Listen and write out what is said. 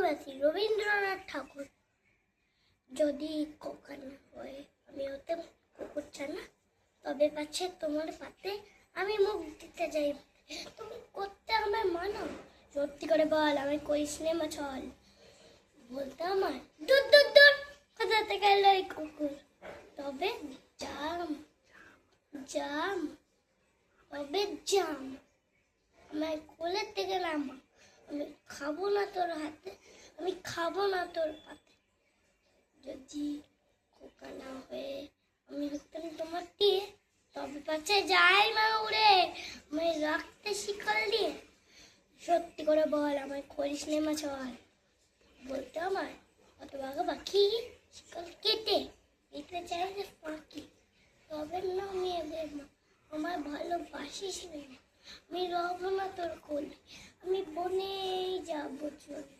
ভালোবাসি রবীন্দ্রনাথ ঠাকুর। যদি কখন হয় আমি হতে কুকুর ছানা, তবে পাচ্ছে তোমার পাতে আমি মুখ দিতে যাই। তুমি করতে আমায় মানো, সত্যি করে বল আমি কই সিনেমা ছল। বলতে আমার দূর দূর দূর, কোথা থেকে এলো এই কুকুর। তবে জাম জাম তবে জাম আমার কোলের থেকে নামা, আমি খাবো না তোর হাতে, আমি খাবো না তোর পাতে। যদি খোকা না হয়ে আমি হতাম তোমার দিয়ে, তবে পাচ্ছে যাই মা উড়ে আমায় রাখতে শিকল দিয়ে। সত্যি করে বল আমায় করিস নে মা ছল। বলতে আমার অত বাঘা পাখি, শিকল কেটে দিতে চাইলে ফাঁকি। তবে না মেয়েদের মা আমার ভালোবাসিস নে, আমি রব না তোর কোলে, আমি বনেই যাবো চলে।